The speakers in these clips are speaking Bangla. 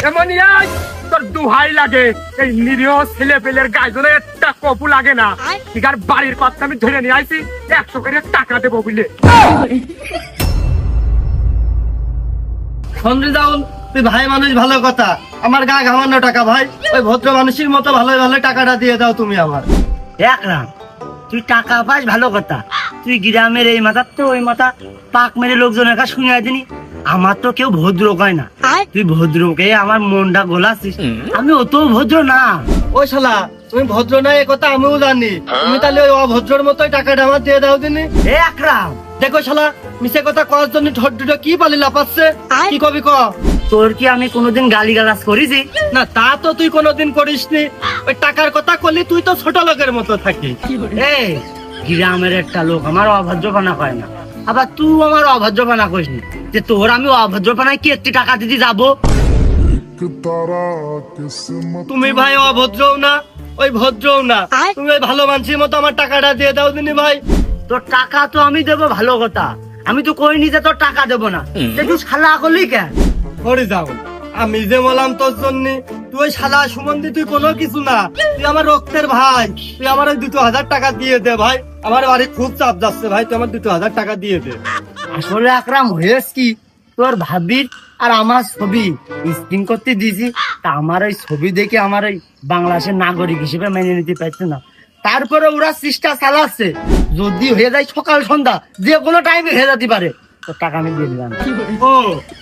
এমনই তোর দুহাই লাগে, এই নিরীহ ছেলে পেলের গায়ে একটা কপু লাগে না। ঠিক আর বাড়ির কথা আমি ধরে নিয়ে আইছি, 100 করে টাকা দেবো বুঝলে। সঞ্জয় তুই ভাই মানুষ, ভালো কথা, আমার গা ঘামানো টাকা ভাই, ওই ভদ্র মানুষের মতো ভালো ভালো টাকাটা দিয়ে দাও তুমি আমার। একরাম, তুই টাকা পাস ভালো কথা, তুই গ্রামের এই মাথা তো ওই মাথা পাক মেরে লোকজনের কাছে শুনে দিনি। আমার তো কেউ ভদ্র কয় না, তুই ভদ্রকে আমার মনটা গোলাছিস। আমি অত ভদ্র না। ওই শালা তুমি ভদ্র না, এ কথা আমিও জানি। তুমি তাহলে ওই অভদ্রর মতোই টাকাটা আমার দিয়ে দাও দিনি। এ একরাম, দেখো শালা মিশে কথা করার জন্য ঠোঁট দুটো কি পালি লাপাচ্ছে, কি কবি ক? তোর কি আমি কোনোদিন গালি গালাজ করেছি? না তা তো তুই কোনোদিন করিসনি। ওই টাকার কথা করলি তুই তো ছোট লোকের মতো থাকিস। এই গ্রামের একটা লোক আমার অভদ্রপানা কয় না, আবার তুই আমার অভদ্রপানা করিস নি, যে তোর আমি অভদ্রপানায় কি একটি টাকা দিতে যাবো? তুমি ভাই অভদ্রও না, ওই ভদ্রও না, তুমি ওই ভালো মানুষের মতো আমার টাকাটা দিয়ে দাও দিনি ভাই। তোর টাকা তো আমি দেবো ভালো কথা, আমি তো কইনি যে তোর টাকা দেবো না। তুই শালা করলি কেন? করে যাও, আমি যে বললাম তোর জন্য, তুই ওই শালা সুমন্দি তুই কোনো কিছু না, তুই আমার রক্তের ভাই। তুই আমার ওই 2000 টাকা দিয়ে দে ভাই, আমার বাড়ি খুব চাপ যাচ্ছে ভাই, তুই আমার 2000 টাকা দিয়ে দে। আসলে আকরাম হয়েছ কি, তোর ভাবির আর আমার ছবি স্ক্রিন করতে দিয়েছি, তা আমার ওই ছবি দেখে আমার ওই বাংলাদেশের নাগরিক হিসেবে মেনে নিতে পারছে না। তারপরে ওরা চেষ্টা চালাচ্ছে, যদি হয়ে যায় সকাল সন্ধ্যা যে কোনো টাইমে হয়ে যেতে পারে। তোর টাকা আমি দিয়ে দিলাম। ও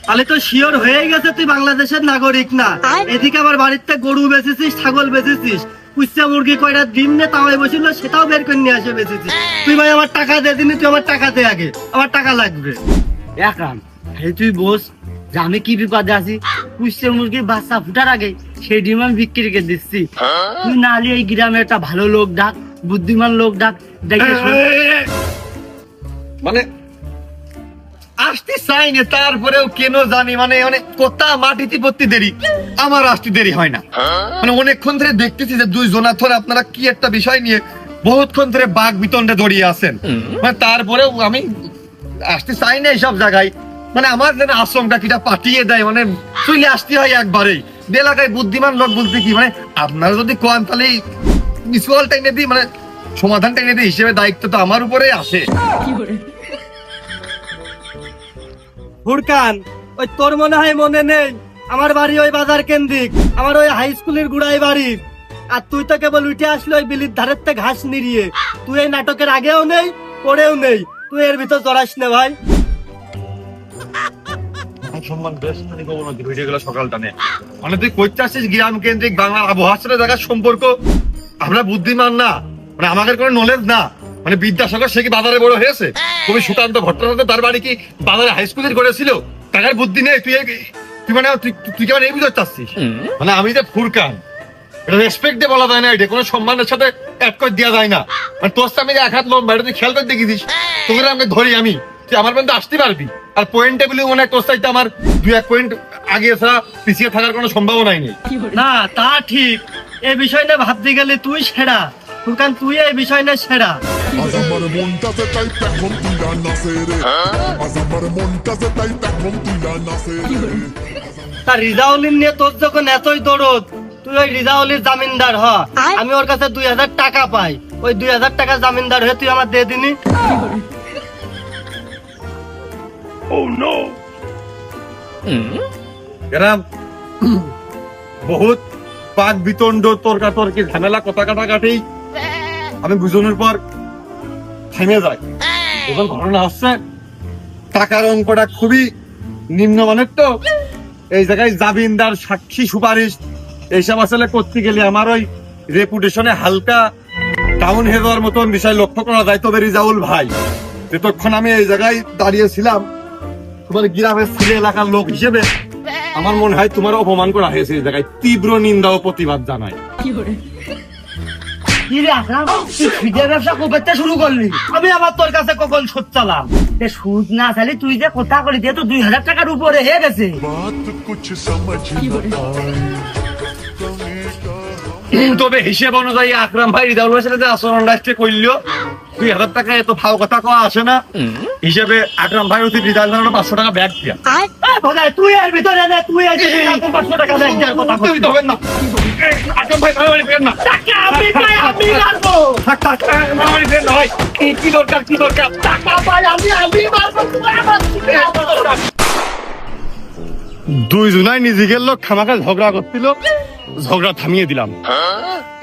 তাহলে তো শিওর হয়ে গেছে তুই বাংলাদেশের নাগরিক না। এদিকে আমার বাড়িতে গরু বেচেছিস, ছাগল বেচেছিস, কুচ্চা মুরগি কয়টা ডিম নে তাওয়াই বসিল, সেটাও বের করে নিয়ে আসে বেচেছিস। তুই ভাই আমার টাকা দে দিনি, তুই আমার টাকা দে আগে, আমার টাকা লাগবে। একরাম, এই তুই বস যে আমি কি বিপদে আছি। কুচ্চা মুরগির বাচ্চা ফুটার আগে সেই ডিম আমি বিক্রি করে দিচ্ছি। তুই না হলে এই গ্রামে একটা ভালো লোক ডাক, বুদ্ধিমান লোক ডাক, দেখে শোন। মানে আসতে চাই না, তারপরেও কেন জানি মানে অনেক কথা মাটিতে পড়তে দেরি, আমার আসতে দেরি হয় না। মানে অনেকক্ষণ ধরে দেখতেছি যে দুই জনা ধরে আপনারা কি একটা বিষয় নিয়ে বহুতক্ষণ ধরে বাঘ বিতণ্ডে জড়িয়ে আছেন। মানে তারপরেও আমি আসতে চাই না এইসব জায়গায়। মানে আমার যেন আশ্রমটা কিটা পাঠিয়ে দেয়, মানে চলে আসতে হয় একবারেই। এলাকায় বুদ্ধিমান লোক বলতে কি, মানে আপনারা যদি কোন তাহলে মিসওয়াল টাইনে দিই, মানে সমাধান টাইনে দিই, হিসেবে দায়িত্ব তো আমার উপরে আসে। ফুরকান, ওই তোর মনে হয় মনে নেই, আমার বাড়ি ওই বাজার কেন্দ্রিক, আমার ওই হাই স্কুলের গুড়াই বাড়ি। আর তুই তো কেবল উঠে আসলে ওই বিলির ধারের থেকে ঘাস নিড়িয়ে। তুই এই নাটকের আগেও নেই, পরেও নেই, তুই এর ভিতর জড়াস না ভাই। সম্মান বেশ অবনতি হয়ে গেল সকালটা নিয়ে। মানে তুই কইতে আসছিস গ্রাম কেন্দ্রিক বাংলার আবহাওয়ার সাথে জায়গার সম্পর্ক। আমরা বুদ্ধিমান না, মানে আমাদের কোনো নলেজ না। মানে বিদ্যাসাগর সে কি বাজারে বড় হয়েছে? কবি সুকান্ত ভট্টাচার্য তার বাড়ি কি বাজারে হাই স্কুলের করেছিল? টাকার বুদ্ধি নেই। তুই মানে তুই কেমন এই বুঝতে চাচ্ছিস? মানে আমি যে ফুরকান, এটা রেসপেক্ট দিয়ে বলা যায় না, এটা কোনো সম্মানের সাথে অ্যাড করে দেওয়া যায় না। মানে তোর সামনে যে এক হাত লম্বা, এটা তুই খেয়াল করে দেখিস, তোকে আমাকে ধরি আমি, তুই আমার পর্যন্ত আসতে পারবি। আর পয়েন্ট টেবিলে মনে হয় তোর চাইতে আমার 2-1 পয়েন্ট আগে ছাড়া পিছিয়ে থাকার কোনো সম্ভাবনাই নেই। না তা ঠিক, এই বিষয় নিয়ে ভাবতে গেলে তুই সেরা ফুরকান, তুই এই বিষয় নিয়ে সেরা। তার রিজাউলিন নিয়ে তোর যখন এতই দরদ, তুই ওই রিজাউলির জামিনদার হ। আমি ওর কাছে 2000 টাকা পাই, ওই 2000 টাকা জামিনদার হয়ে তুই আমার দিয়ে দিনি। এরাম বহুত বাক বিতণ্ড তর্কাতর্কি ঝামেলা কথা কাটাকাটি আমি বুঝানোর পর থেমে যায়। যখন ঘটনা হচ্ছে টাকার অঙ্কটা খুবই নিম্নমানের, তো এই জায়গায় জামিনদার, সাক্ষী, সুপারিশ এইসব আসলে করতে গেলে আমার ওই রেপুটেশনে হালকা ডাউন হয়ে যাওয়ার মতন বিষয় লক্ষ্য করা যায়। তবে রিজাউল ভাই, যতক্ষণ আমি এই জায়গায় দাঁড়িয়েছিলাম, তোমার গ্রামের ছেলে এলাকার লোক হিসেবে আমার মনে হয় তোমার অপমান করা হয়েছে। এই জায়গায় তীব্র নিন্দা ও প্রতিবাদ জানাই। কি রে আকরাম, তুই সুদের ব্যবসা করতে শুরু করলি? আমি আবার তোর কাছে কখন সুদ চালাম? সুদ না চালি তুই যে কথা করি দিয়ে তো 2000 টাকার উপরে হয়ে গেছে। তবে হিসেব অনুযায়ী আকরাম ভাই রিজাউল ভাইয়ের সাথে যে আচরণটা করলো, 2,000 টাকা এত ফাও কথা কওয়া আসে না হিসেবে আকরাম ভাই উচিত রিজাল্ট 500 টাকা ব্যাগ দিয়া বোঝায় তুই এর ভিতরে নে, তুই এই যে 500 টাকা দেখ যার কথা তুমি তো হবেন না আকরাম ভাই মারামারি করেন না টাকা আমি পাই, আমি মারবো। থাক থাক মারামারি করেন না ভাই কি দরকার টাকা পাই, আমি মারবো, তুই আমার থেকে আমার। দুই জনাই নিজেদের লোক খামাখা ঝগড়া করছিল, ঝগড়া থামিয়ে দিলাম,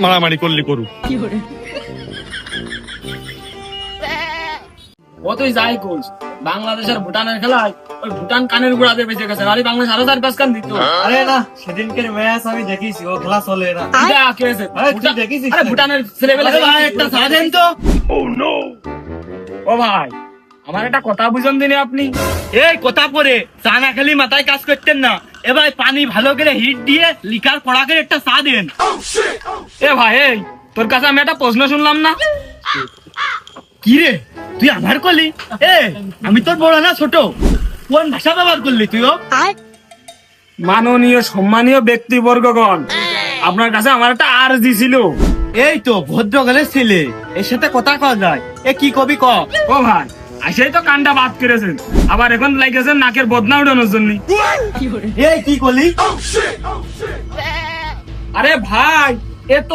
মারামারি করলি করুক। ও তুই যাই কোচ বাংলাদেশের ভুটানের খেলায় ওই ভুটান কানের গুড়াতে বেঁচে গেছে, আর বাংলাদেশ আরো 4-5 কান দিত। আরে না, সেদিনকের ম্যাচ আমি দেখিছি, ও খেলা চলে না। এটা কি হয়েছে? আরে তুই দেখিছিস? আরে ভুটানের ছেলেবেলা ভাই একটা চা দেন তো। ও ভাই আমার একটা কথা বুঝুন দিনে আপনি, এই কথা পরে চা না খেলি মাথায় কাজ করতেন না, এবার পানি ভালো করে হিট দিয়ে লিকার কড়া করে একটা চা দেন। এ ভাই এই তোর কাছে আমি একটা প্রশ্ন শুনলাম না, কি রে তুই আমার করলি? এ আমি তোর বড় না ছোট, কোন ভাষা ব্যবহার করলি তুইও? মাননীয় সম্মানীয় ব্যক্তিবর্গগণ, আপনার কাছে আমার একটা আর্জি ছিল। এই তো ভদ্রকালের ছেলে, এর সাথে কথা কওয়া যায়, এ কি কবি ক। ও ভাই আসেই তো কানটা বাদ করেছেন, আবার এখন লাগেছেন নাকের বদনা উঠানোর জন্য। এই কি করলি? আরে ভাই এত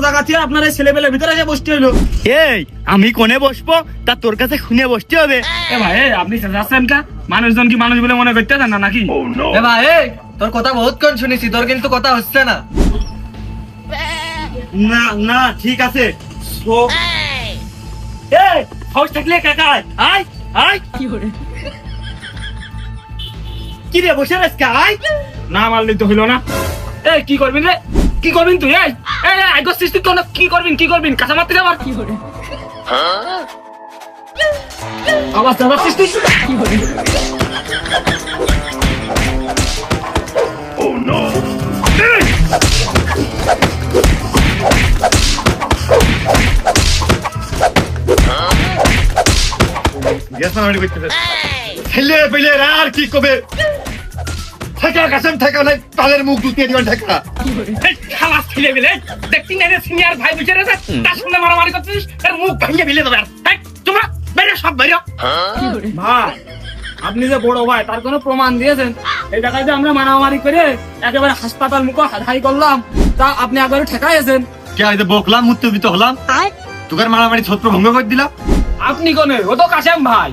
জায়গা থেকে আপনার এই ছেলেবেলের ভিতরে এসে বসতে হইলো। এই আমি কোনে বসবো তা তোর কাছে খুনে বসতে হবে? এ ভাই এই আপনি যাচ্ছেন কা? মানুষজন কি মানুষ বলে মনে করতেছেন না নাকি? এ ভাই এই তোর কথা বহুত কোন শুনেছি, তোর কিন্তু কথা হচ্ছে না। না না ঠিক আছে। এই হাউস থাকলে কাকায় আয় আয় কি রে বসে রেস্কা আয়। না মারলি তো হইলো না। এই কি করবিন রে, কি করবিন তুই? এই এই আইগো সৃষ্টি তো না, কি করবিন কাঁচা মারতে যাবার কি করে আবার যাবার সৃষ্টি কি করে? ও নো ছেলে পেলে আর কি কবে থাকা কাছেন থাকা নাই তাদের মুখ দুটিয়ে দিবেন থাকা খালাস ছেলে বেলে দেখছি না সিনিয়র ভাই বুঝে রেছে, তার সঙ্গে মারামারি করছিস, তার মুখ ভেঙে ফেলে দেবে। তোমরা বেরো, সব বেরো। ভাই আপনি যে বড় ভাই তার কোনো প্রমাণ দিয়েছেন? এই জায়গায় যে আমরা মারামারি করে একেবারে হাসপাতাল মুখো হাই করলাম, তা আপনি একবারে ঠেকাইছেন। কে আইতে বকলাম উত্তেজিত হলাম, তোকার মারামারি ছত্র ভঙ্গ করে দিলাম। আপনি কোনে? ও তো কাশেম ভাই।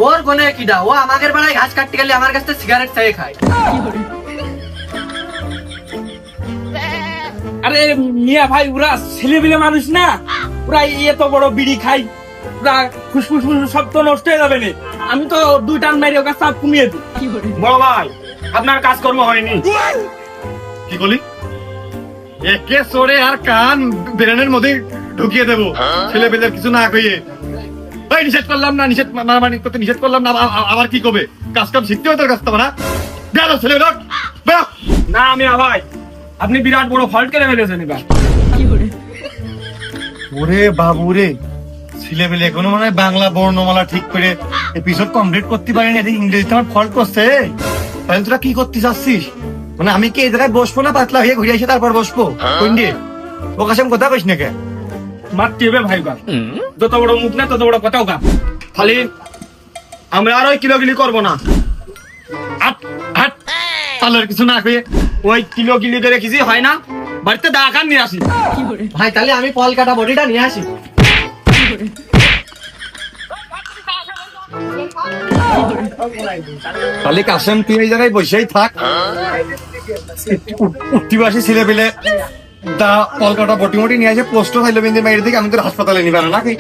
ওর কোনে কিডা? ও আমাদের বেলায় ঘাস কাটতে গেলে আমার কাছে সিগারেট চাই খায়। আরে মিয়া ভাই ওরা ছেলেপিলে মানুষ না, ওরা এত বড় বিড়ি খাই, ওরা ফুসফুস সব তো নষ্ট হয়ে যাবে না। আমি তো 2 টান মারি ওকে সব কমিয়ে দিই। বড় ভাই আপনার কাজকর্ম হয়নি। কি বলি একে সরে আর কান ব্রেনের মধ্যে ঢুকিয়ে দেবো ছেলে পেলের কিছু না কইয়ে। ভাই নিষেধ করলাম না, নিষেধ মারামারি করতে নিষেধ করলাম না, আবার কি কবে? কাজ কাম শিখতে হবে তোর কাছ থেকে না? গেল ছেলে লোক না মিয়া ভাই আপনি বিরাট বড় ফল্ট করে ফেলেছেন এবার। ওরে বাবু রে, ছেলে পেলে এখনো মনে হয় বাংলা বর্ণমালা ঠিক করে এপিসোড কমপ্লিট করতে পারিনি, এদিকে ইংরেজিতে আমার ফল্ট করছে। তাহলে তোরা কি করতে চাচ্ছিস? মানে আমি কি এই জায়গায় বসবো না পাতলা হয়ে ঘুরে এসে তারপর বসবো? কোনদিন ও কাছে কথা কইস না কে? মারতে হবে ভাই গা, যত বড় মুখ না তত বড় কথাও গা। খালি আমরা আর ওই কিলোগিলি করবো না। হাট হাট তাহলে কিছু না কইয়ে ওই কিলোগিলি করে কিছু হয় না, বাড়িতে দাকান নিয়ে আসি। ভাই তাহলে আমি পল কাটা বডিটা নিয়ে আসি। তাহলে কাশেম তুই এই জায়গায় বসেই থাক, উঠতিবাসী ছেলে পেলে তা কলকাতা বটি মটি নিয়ে আসে পোস্ট খাইলো বিন্দু মাইরে দিকে আমি তোর হাসপাতালে নিবে না নাকি?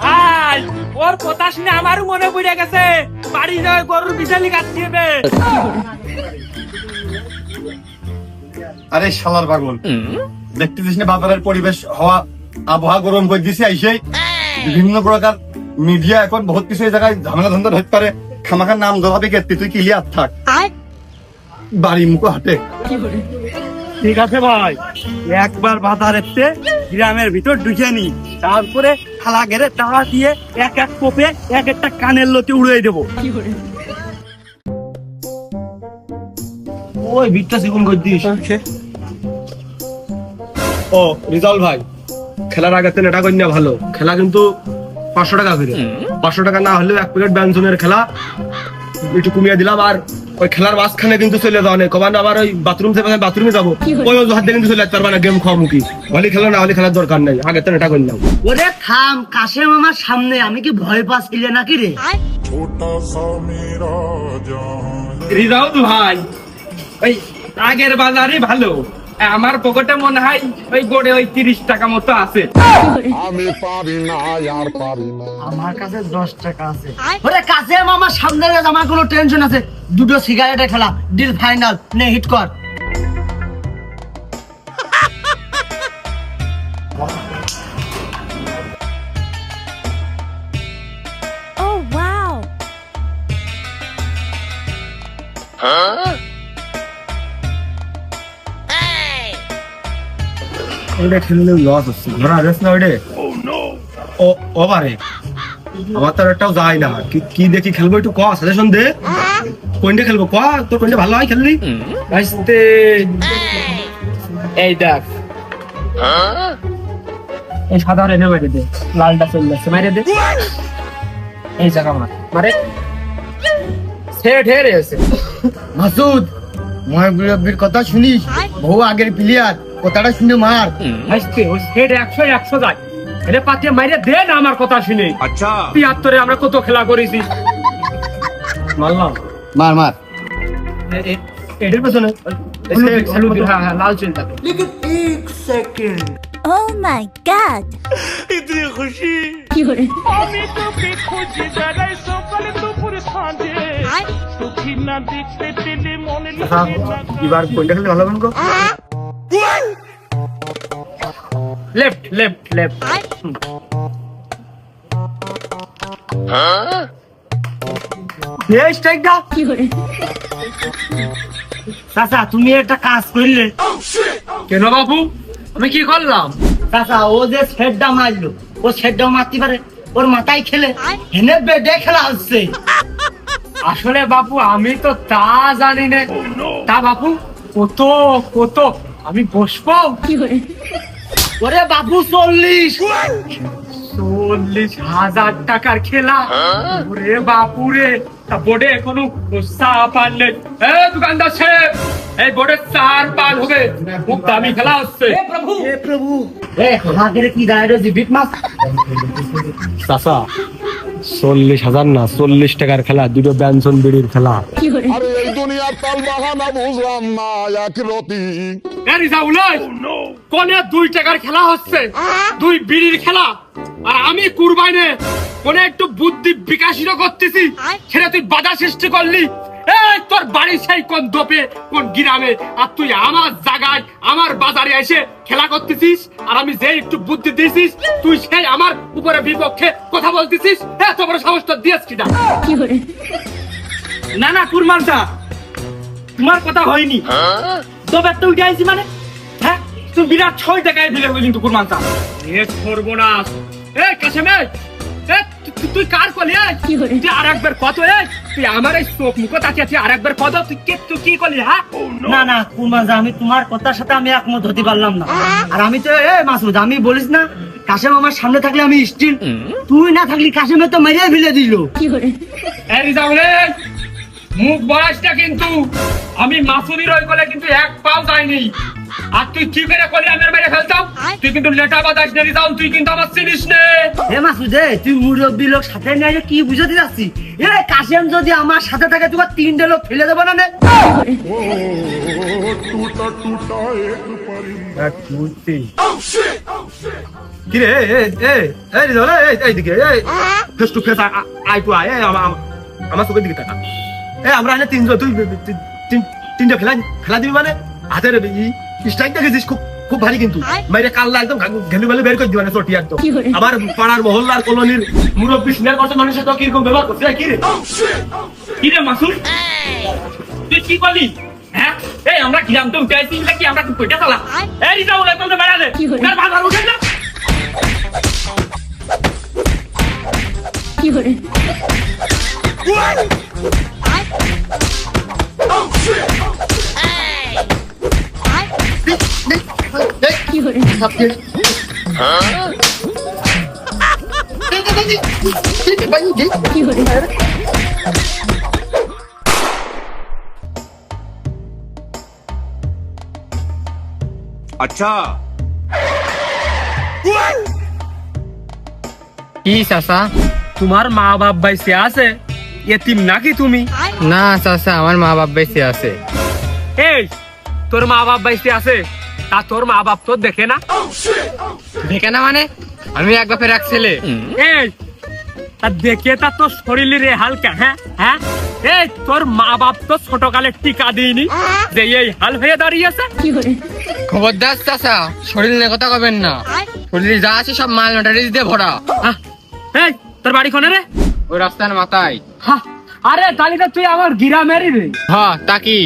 ভাই ওর কথা শুনে আমারও মনে পড়ে গেছে, বাড়ি যায় গরুর বিশালি কাটতে হবে। আরে শালার পাগল, দেখতেছিস না বাজারের পরিবেশ হওয়া আবহাওয়া গরম করে দিছে আইসেই বিভিন্ন প্রকার মিডিয়া এখন বহুত কিছু এই জায়গায় ঝামেলা ধন্দা ধরতে পারে, খামাখার নাম ধরাবে কেটে তুই ক্লিয়ার থাক বাড়ি মুখো হাটে। ঠিক আছে ভাই, একবার বাজারেতে গ্রামের ভিতর ঢুকে নি, তারপরে খালা গেরে তাড়া দিয়ে এক এক কোপে এক একটা কানের লতি উড়িয়ে দেবো। ওই বিটটা চিকুন করে দিস। ও রিজাল ভাই, খেলার আগে তো এটা কন্যা ভালো খেলা, কিন্তু 500 টাকা করে, 500 টাকা না হলেও 1 প্লেট ব্যঞ্জনের খেলা একটু কমিয়ে দিলাম। আর ওই খেলার মাঝখানে কিন্তু চলে যাওয়া নেই, কমান আবার ওই বাথরুমে যাবো, ওই অজুহাত দিয়ে কিন্তু চলে যেতে পারবা না, গেম খাওয়া মুখী, হলি খেলা না হলে খেলার দরকার নেই, আগে তো এটা করলাম। ওরে থাম, কাশেম আমার সামনে, আমি কি ভয় পাচ্ছিলে নাকি রে? छोटा सा मेरा जहां রিজাল ভাই, ওই আগের বাজারই ভালো, আমার পকেটে মনে হয় ওই গোড়ে ওই 30 টাকা মতো আছে। আমি পারি না আর পারি না আমার কাছে 10 টাকা আছে। ওরে কাশেম আমার সামনে রে, আমার কোনো টেনশন আছে, দুটো সিগারেটে খেলা, ডিল ফাইনাল, নে হিট কর। Oh wow! ওইটা খেললে লস হচ্ছে, ধরা রেস না ওইটা। ও ও বারে, আমার তো একটাও যায় না, কি দেখি খেলবো একটু ক, সাজেশন দে, কোনটা খেলবো ক, তোর কোনটা ভালো হয় খেললি? আসতে এই দেখ, এই সাদা রেনে মারি দে, লালটা চলে যাচ্ছে, মারি দে এই জায়গা মারে, সেট হয়ে রয়েছে। মাসুদ, মুরব্বির কথা শুনিস, বহু আগের প্লেয়ার, কথাটা শুনে মার। আজকে ওই সেট 100 যায়, এটা পাতে মাইরে দে না আমার কথা শুনে। আচ্ছা 73-এ আমরা কত খেলা করেছি, মারলাম, মার মার। এটার পেছনে হ্যাঁ হ্যাঁ লাল চুল থাকে। Oh my god! এবার কোনটা খেলে ভালো হবে? Left left left. এই স্ট্রাইকটা চাচা, তুমি একটা কাজ করলে। কেন বাবু, আমি কি করলাম? চাচা, ও যে শেডটা মারলো, ও শেডটাও মারতে পারে, ওর মাথায় খেলে হেনে বেডে খেলা হচ্ছে। আসলে বাপু আমি তো তা জানি না। তা বাপু কত কত আমি বসবো? ওরে বাবু 40,000 টাকার খেলা, ওরে বাপু রে। তা বোর্ডে এখনো চা পান নেই। দোকানদার সাহেব, এই বোর্ডে 4 পান হবে, খুব দামি খেলা হচ্ছে। প্রভু, এ হাগের কি দাঁড়িয়ে রয়েছে, বিট মাছ। চাচা 40,000 না, 40 টাকার খেলা, দুটো ব্যঞ্জন বিড়ির খেলা। আরে এই দুনিয়ার তাল বাহানা বুঝলাম না একরতি কোনে 2 টাকার খেলা হচ্ছে, 2 বিড়ির খেলা, আর আমি কুরবাইনে কোনে একটু বুদ্ধি বিকাশিত করতেছি, সেটা তুই বাধা সৃষ্টি করলি। এই তোর বাড়ি সেই কোন দোপে, কোন গ্রামে, আর তুই আমার জায়গায় আমার বাজারে এসে খেলা করতেছিস, আর আমি যে একটু বুদ্ধি দিয়েছিস তুই সেই আমার উপরে বিপক্ষে কথা বলতেছিস। এত বড় সাহস তোর দিয়েছ কিনা? না না কুরমানটা, তোমার কথা হয়নি, তবে একটা উঠে আইছি মানে, হ্যাঁ তুই বিরাট 6 টাকায় দিলে হইলি কিন্তু কুরমানটা। এ সর্বনাশ। এই কাশেম, তুই কার কলি? তুই আর একবার কত, তুই আমার এই চোখ মুখ তাকিয়ে তুই আর একবার কত, তুই কি করলি? হ্যাঁ না না কুরমানটা, আমি তোমার কথার সাথে আমি একমত হতে পারলাম না। আর আমি তো মাসুদ, আমি বলিস না কাশেম আমার সামনে থাকলে আমি স্টিল, তুই না থাকলি কাশেমে তো মেরে ফেলে দিল। এই রিজাউল, মুখ বয়সটা কিন্তু আমি মাসুদির ওই কলে কিন্তু 1 পাও যায়নি। আর তুই কি করে কলি আমার মেরে ফেলতাম? তুই কিন্তু লেটা বাতাস না রিজাউল, তুই কিন্তু আমার চিনিস নে। মাসুদ, তুই মুরব্বী লোক সাথে নিয়ে কি বুঝাতে যাচ্ছি? কাশেম যদি আমার সাথে থাকে, তোমার 3টে লোক ফেলে দেবো না। टूटा टूटा एक परिंदा কিরে রিজাউল, এইদিকে face to face eye to eye, আমার চোখের দিকে তাকা। আমরা এখানে 3 জন, তুই 3টে খেলা দিবি মানে? হাতের স্ট্রাইক দেখেছিস খুব ভারী, কিন্তু বাইরে কাল্লা একদম ঘেলু বেলু বের করে দিবা না, চটি একদম। আমার পাড়ার মহল্লার কলোনির মুরব্বী সিনিয়র পার্সন মানুষের তো কিরকম ব্যবহার করছে। কি রে মাসুদ, তুই কি করলি? হ্যাঁ এই আমরা গ্রাম তো উঠে আইছি নাকি? আমরা তো কইটা চালা। এই রিজাউল, এখন তো বেড়া দে, আর বাজার উঠে না। কি হরে কি চাচা, তোমার মা বাপ বাইসে আছে? এতিম নাকি তুমি? না চাচা, আমার মা বাপ বেঁচে আছে। এই, তোর মা বাপ বাইসে আছে, তা তোর মা বাপ তো দেখে না? দেখে না মানে? আমি এক বাপের এক ছেলে। এই, তা দেখে তা তোর শরীরের এ হালকা? হ্যাঁ হ্যাঁ, এই তোর মা বাপ তো ছোটকালে টিকা দিইনি যে এই হাল হয়ে দাঁড়িয়েছে। খবরদার চাচা, শরীর নিয়ে কথা কবেন না। শরীরে যা আছে সব মাল ম্যাটারিজ দিয়ে ভরা। আহ, এই, তোর বাড়ি কোনে রে? ওই রাস্তার মাথায়। হ্যাঁ, আরে তাহলে তো তুই আমার গ্রামেরই রে। হ্যাঁ, তা কি?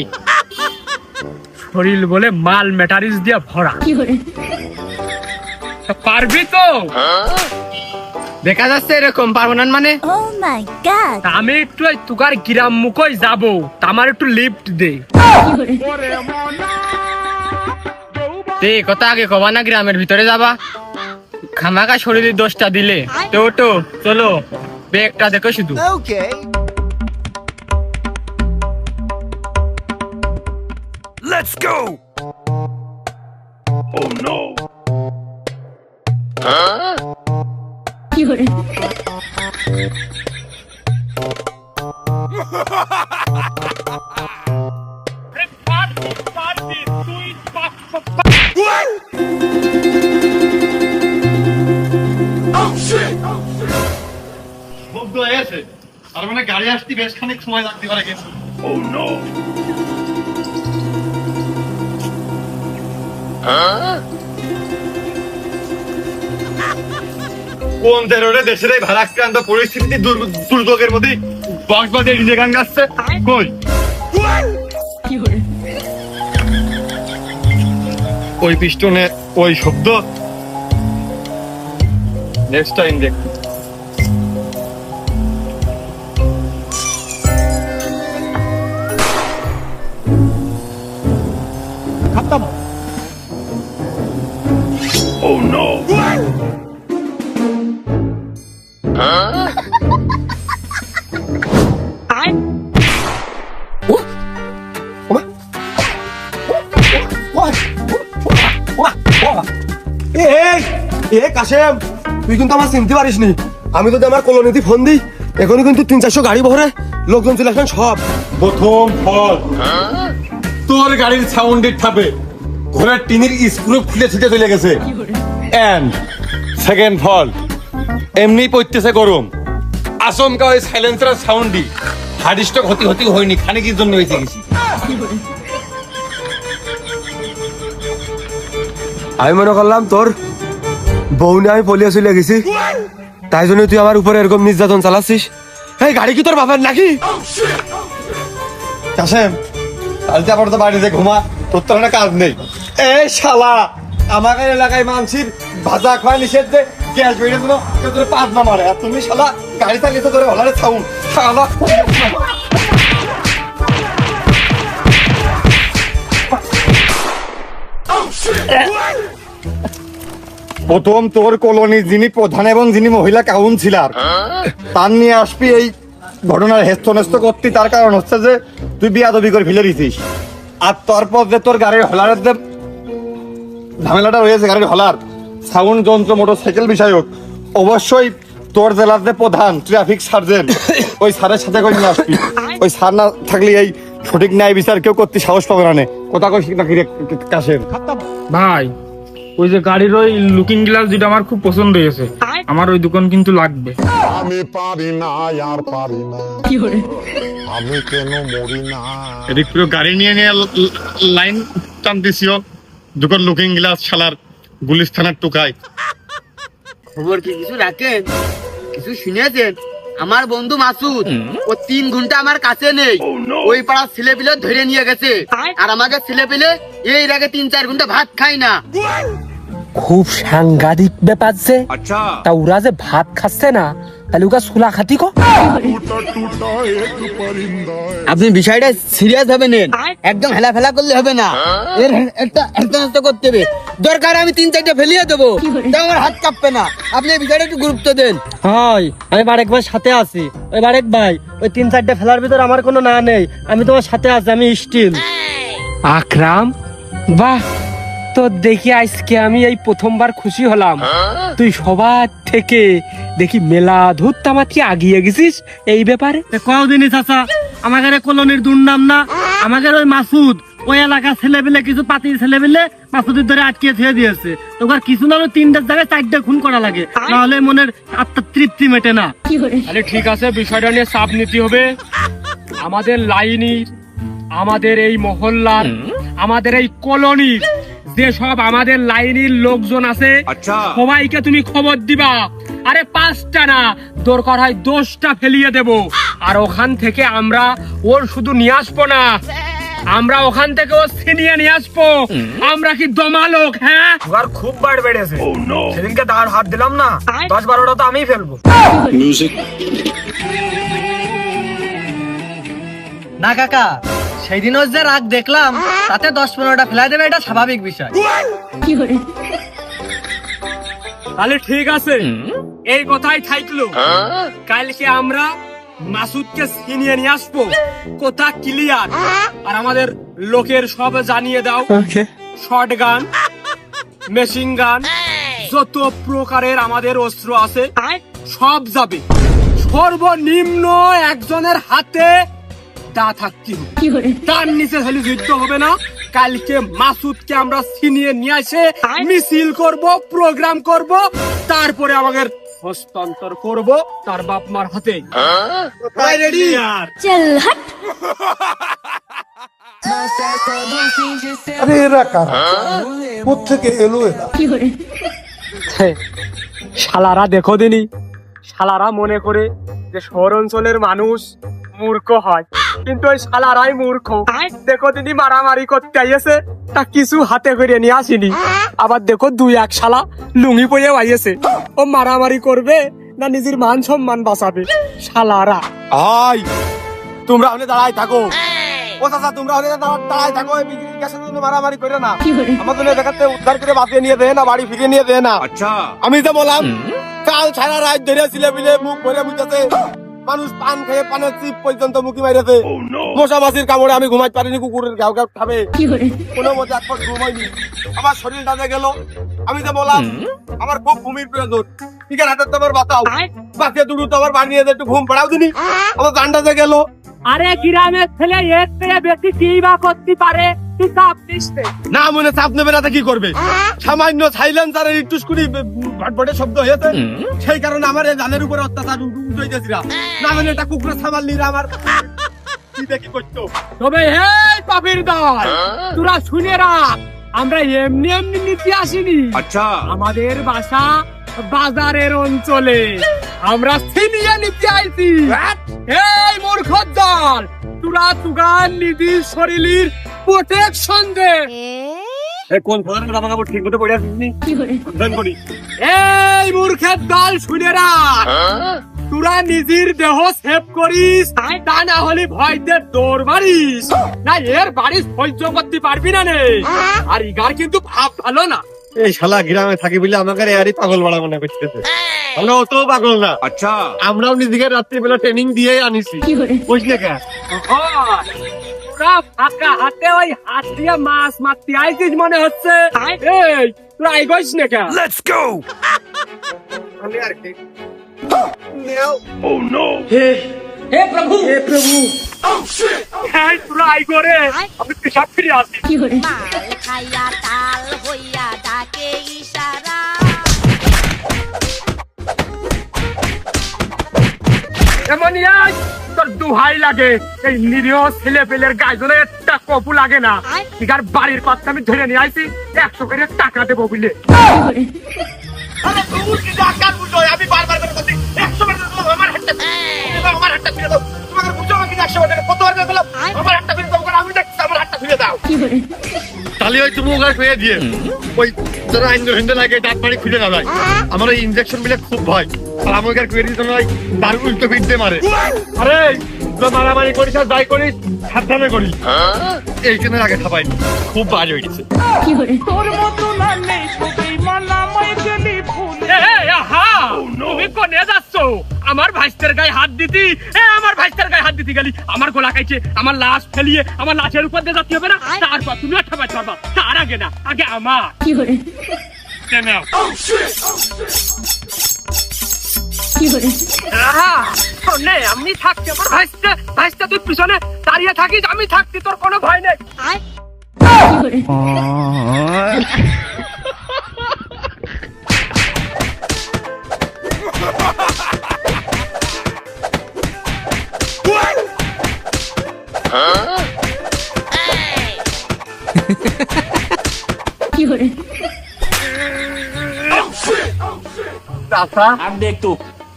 শরীর বলে মাল ম্যাটারিজ দিয়ে ভরা। তা পারবি তো? দেখা যাচ্ছে এরকম, পারবো না মানে? Oh my god. তা আমি একটু ওই তুকার গ্রাম মুখই যাবো, তা আমার একটু লিফট দে। কথা আগে কবা না, গ্রামের ভিতরে যাবা? খামাকা শরীরের দোষটা দিলে তো ওটো, চলো ব্যাগটা দেখো শুধু। শব্দ হয়েছে, আর মানে গাড়ি আসতে বেশ খানিক সময় লাগতে পারে কিন্তু। কোন রোডে দেশের এই ভারাক্রান্ত পরিস্থিতি দুর্যোগের মধ্যে বক্সবাদে ডিজে গান গাচ্ছে কই? ওই পিস্টনে ওই শব্দ নেক্সট টাইম দেখ। কাশেম, তুই কিন্তু আমার চিনতে পারিস নি। আমি যদি আমার কলোনিতে ফোন দিই, এখনই কিন্তু 300-400 গাড়ি ভরে লোকজন চলে আসবেন সব। প্রথম ফল তোর গাড়ির সাউন্ডের ঠাপে ঘোড়ার টিনের স্ক্রু খুলে ছুটে চলে গেছে। এন্ড সেকেন্ড ফল এমনি পড়তেছে গরম, আচমকা ওই সাইলেন্সার সাউন্ডই হার্ডিস্ট ক্ষতি ক্ষতি হয়নি, খানিকের জন্য বেঁচে গেছি। আমি মনে করলাম তোর বউ নিয়ে আমি পলিয়ে চলে গেছি, তাই জন্য তুই আমার উপরে এরকম নির্যাতন চালাচ্ছিস। এই গাড়ি কি তোর বাপের নাকি? কাশেম, কালকে আবার তো বাড়িতে ঘুমা, তোর তো কাজ নেই। এই শালা, আমাদের এলাকায় মানসির ভাজা খাওয়া নিষেধ যে গ্যাস বেড়ে দিল, তোর পাঁচ না মারে, আর তুমি শালা গাড়ি চালিয়ে তো তোর হলারে ছাউন শালা। প্রথম তোর কলোনির যিনি প্রধান এবং যিনি মহিলা কাউন্সিলর, তার নিয়ে আসবি এই ঘটনার হেস্তনেস্ত করতি। তার কারণ হচ্ছে যে তুই বিয়াদবি করে ফেলে দিছিস। আর তারপর যে তোর গাড়ির হলারের যে ঝামেলাটা রয়েছে, গাড়ির হলার সাউন্ড যন্ত্র মোটরসাইকেল বিষয়ক, অবশ্যই তোর জেলার যে প্রধান ট্রাফিক সার্জেন্ট, ওই স্যারের সাথে করে নিয়ে আসবি। ওই স্যার না থাকলে এই সঠিক ন্যায় বিচার কেউ করতে সাহস পাবে না। কথা কই নাকি কাশেম? ভাই, ওই যে গাড়ির ওই লুকিং গ্লাস যেটা আমার খুব পছন্দ হয়েছে, আমার ওই দোকান কিন্তু লাগবে। আমি পারি না আর পারি না, আমি কেন মরি না। এদিক পুরো গাড়ি নিয়ে নিয়ে লাইন টানতেছিও, দোকান লুকিং গ্লাস শালার গুলিস্তানের টুকায়। খবর কি কিছু রাখেন? কিছু শুনেছেন? আমার বন্ধু মাসুদ, ও 3 ঘন্টা আমার কাছে নেই। ওই পাড়ার ছেলে পিলে ধরে নিয়ে গেছে, আর আমাকে ছেলে পিলে এই আগে 3-4 ঘন্টা ভাত খাই না। খুব সাংঘাতিক ব্যাপার যে তা ওরা যে ভাত খাচ্ছে না তাহলে ওরা সুলা খাতি কো আপনি বিষয়টা সিরিয়াস ভাবে নেন, একদম হেলা ফেলা করলে হবে না, এর একটা করতে হবে। দরকার আমি 3-4টা ফেলিয়ে দেবো, তাও আমার হাত কাঁপবে না। আপনি এই বিষয়টা একটু গুরুত্ব দেন। হয় আমি বারেক ভাই সাথে আছি। ওই বারেক ভাই ওই 3-4টা ফেলার ভিতর আমার কোনো না নেই, আমি তোমার সাথে আছি, আমি স্টিল। আকরাম বাহ, তো দেখি আজকে আমি এই প্রথমবার খুশি হলাম। তুই সবার থেকে দেখি মেলা ধূর তামাকি আগিয়ে গেছিস এই ব্যাপারে। কদিনই চাচা আমাদের কলোনির দুর্নাম না, আমাদের ওই মাসুদ ওই এলাকার ছেলেবেলে কিছু পাতির ছেলেবেলে মাসুদের ধরে আটকে ছেড়ে দিয়েছে। তোর কিছু না 3টার জায়গায় 4টা খুন করা লাগে, নাহলে মনের আত্মার তৃপ্তি মেটে না। আরে ঠিক আছে, বিষয়টা নিয়ে চাপ নিতে হবে। আমাদের লাইনির, আমাদের এই মহল্লার, আমাদের এই কলোনির যে সব আমাদের লাইনের লোকজন আছে সবাইকে তুমি খবর দিবা। আরে 5টা না, দরকার হয় 10টা ফেলিয়ে দেব। আর ওখান থেকে আমরা ওর শুধু নিয়ে আসবো না, আমরা ওখান থেকে ও ছিনিয়ে নিয়ে আসবো। আমরা কি দমা লোক? হ্যাঁ, আর খুব বাড় বেড়েছে। সেদিনকে দাঁড় হাত দিলাম না, 10-12টা তো আমিই ফেলবো। না কাকা, সেই দিনও যে রাগ দেখলাম তাতে 10-15টা ফেলাই দেবে, এটা স্বাভাবিক বিষয়। তাহলে ঠিক আছে, এই কথাই থাকলো। কালকে আমরা মাসুদকে ছিনিয়ে নিয়ে আসবো, কথা ক্লিয়ার। আর আমাদের লোকের সব জানিয়ে দাও, শর্ট গান, মেশিন গান, যত প্রকারের আমাদের অস্ত্র আছে সব যাবে। সর্বনিম্ন একজনের হাতে দা থাকতে হবে, তার নিচে খালি যুদ্ধ হবে না। কালকে মাসুদকে আমরা ছিনিয়ে নিয়ে এসে মিছিল করব, প্রোগ্রাম করব, তারপরে আমাদের হস্তান্তর করব তার বাপ মার হাতে। রেডি? चल हट। আরে এরা কারা, কোত্থেকে এলো এরা? শালারা দেখো দিনি, শালারা মনে করে যে শহর অঞ্চলের মানুষ মূর্খ হয়, কিন্তু ওই শালারাই মূর্খ। দেখো দিনি মারামারি করতে আইয়েছে, তা কিছু হাতে করে নিয়ে আসিনি। আবার দেখো 2-1 শালা লুঙ্গি পরে আইয়েছে, ও মারামারি করবে না নিজের মান সম্মান বাঁচাবে? শালারা আই, তোমরা ওখানে দাঁড়াই থাকো। ও চাচা, তোমরা ওখানে দাঁড়াই থাকো, এই বিক্রি গ্যাসের জন্য মারামারি করে না। আমার জন্য দেখাতে উদ্ধার করে বাঁচিয়ে নিয়ে দেয় না, বাড়ি ফিরিয়ে নিয়ে দেয় না। আচ্ছা, আমি তো বললাম কাল সারা রাত ধরে ছিলে বিলে মুখ ভরে মুখেছে, মানুষ পান খেয়ে পানের চিপ পর্যন্ত মুখি মাইরেছে। মশা মাছির কামড়ে আমি ঘুমাইতে পারিনি, কুকুরের ঘাউ ঘাউ খাবে কোনো মতে এক ঘুম হয়নি। আমার শরীর টানে গেল। আমি তো বললাম আমার খুব ঘুমির প্রয়োজন, টিকার হাতে তোমার বাঁচাও, বাঁচিয়ে দুটো তো আমার বানিয়ে একটু ঘুম পড়াও দিনি, আমার গানটা গেল। আরে গ্রামের ছেলে এর থেকে বেশি কি বা করতে পারে? তুই চাপ নিস নে। না মনে চাপ নেবে না, তা কি করবে? সামান্য সাইলেন্সারের একটু স্কুটি ভটভটে শব্দ হয়েছে, সেই কারণে আমার এই জানের উপরে অত্যাচার উঠেছিলা। না মানে এটা কুকুরের সামাল নিরা আমার কি দেখি করতো। তবে হে পাপির দল, তোরা শুনে রাখ, আমরা এমনি এমনি নিতে আসিনি। আচ্ছা, আমাদের বাসা বাজারের অঞ্চলে, আমরা ছিনিয়ে নিতে আইছি। এই মূর্খ দল, তোরা তুগান নিজের শরীরের প্রোটেকশন দে। কোন ধরনের জামা কাপড় ঠিক মতো পরে আসিস নি? এই মূর্খের দল শুনে রাখ, তোরা নিজের দেহ সেভ করিস, তা না হলে ভয়তে দৌড় মারিস না, এর বাড়ি সহ্য করতে পারবি না নে। আর ইগার কিন্তু ভাব ভালো না। এই শালা গ্রামে থাকি বলে আমাকে এরই পাগল বাড়া মনে করতেছে। আমরা অত পাগল না। আচ্ছা, আমরাও নিজেকে রাত্রিবেলা ট্রেনিং দিয়ে আনিছি, বুঝলে কে? তোরা ফাঁকা হাতে ওই হাত দিয়ে মাছ মারতে আইছিস মনে হচ্ছে। এই তোরা আইগইস না কেন? Let's go. হে প্রভু, হে প্রভু, এই তোরা আইগো রে, আমি পেশাব ফিরে আসি। মাল খাইয়া তাল হইয়া ডাকে ইশারা। এমনই আজ তোর দুহাই লাগে, এই নিরীহ ছেলে পেলের গায়ে একটা কপু লাগে না। ঠিকার বাড়ির কথা আমি ধরে নিয়ে আইছি, 100 করে টাকা দেবো বলে। আমি বারবার করে বলছি 100 টাকা দিলাম, আমার হাতটা আমার হাতটা ফিরে দাও। তোমাকে বুঝো আমি 100 টাকা কতবার করে দিলাম, আমার হাতটা ফিরে দাও, আমি দেখছি আমার হাতটা ফিরে দাও। তাহলে ওই তুমি ওখানে শুয়ে দিয়ে ওই বাচ্চারা ইঞ্জেকশন লাগে দাঁত মারি খুলে না যায়, আমার ওই ইঞ্জেকশন মিলে খুব ভয়। আর আমাকে আর কুয়ের দিতে নয়, তার উল্টো পিঠ দিয়ে মারে। আরে তোর মারামারি করিস আর যাই করিস সাবধানে করিস। এই জন্য আগে খাপাইনি, খুব ভালো হয়ে গেছে। তুমি কোনে যাচ্ছ? আমার ভাইস্তের গায়ে হাত দিতি, আমার ভাইস্তের গায়ে হাত দিতে গেলি, আমার গলা খাইছে, আমার লাশ ফেলিয়ে আমার লাশের উপর দিয়ে যাতে হবে না? তারপর তুমি একটা বাচ্চা পারবা, তার আগে না, আগে আমার। নাও। শোনে, আমি থাকছি, আমার ভাইস্তে তুই পিছনে দাঁড়িয়ে থাকিস, আমি থাকছি, তোর কোনো ভয় নেই।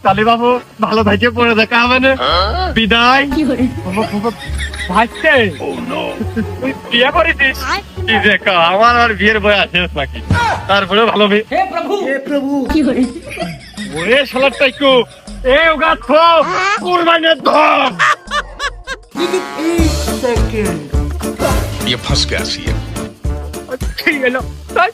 তাহলে বাবু ভালো থাকতে পরে দেখা হবে না, বিদায়। ভাইস্তে তুই বিয়ে করেছিস? কি দেখা, আমার আর বিয়ের বয়স শেষ নাকি? তারপরে ভালো মেয়ে। ওরে শালার টাইকু, এ ওগা থো কুরবানের ধর। ये फंस गया सी ঠিক এলো তাই।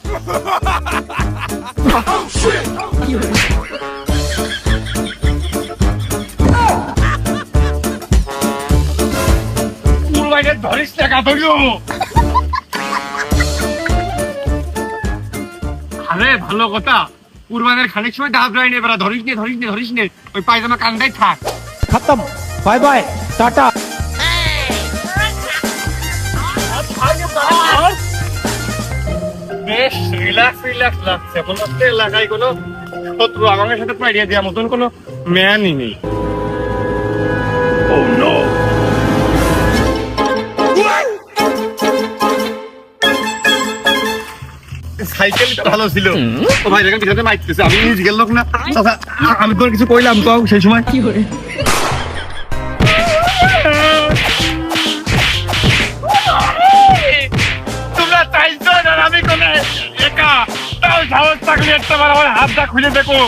কুরবানের ধরিস টাকা ধরিও। আরে ভালো কথা, কুরবানের খানিক সময় ডাব রাই নে, বেড়া ধরিস নে, ওই পায়জামা কান্দাই থাক। খতম, বাই বাই, টাটা। বেশ রিল্যাক্স লাগছে, মনে হচ্ছে এলাকায় কোনো শত্রু আমাদের সাথে পাইয়ে দেওয়ার মতন কোনো ম্যানই নেই। সাইকেলটা ভালো ছিল। ও ভাই দেখেন পিছনে মাইতেছে, আমি নিজে গেল না। আমি তোর কিছু কইলাম তো সেই সময়? তোমরা চাইছো না আমি কোনো একা, তাও সাহস থাকলে একটা বার আমার হাতটা খুলে দেখো।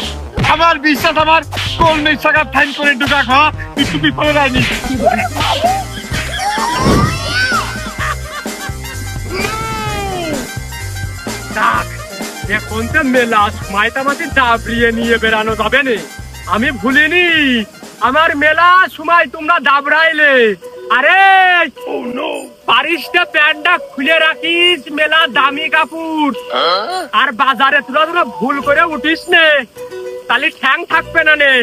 আমার বিশ্বাস, আমার কোন নিঃসাকার ঠাইন করে ঢুকা খাওয়া একটু বিফলে যায়নি। এখন তো মেলা সময়টা আমাদের দাবড়িয়ে নিয়ে বেড়ানো যাবে না। আমি ভুলিনি, আমার মেলা সময় তোমরা দাবড়াইলে। আরে পারিস না প্যান্টটা খুলে রাখিস, মেলা দামি কাপড়। আর বাজারে তোরা ভুল করে উঠিস নে, তাহলে ঠ্যাং থাকবে না নে।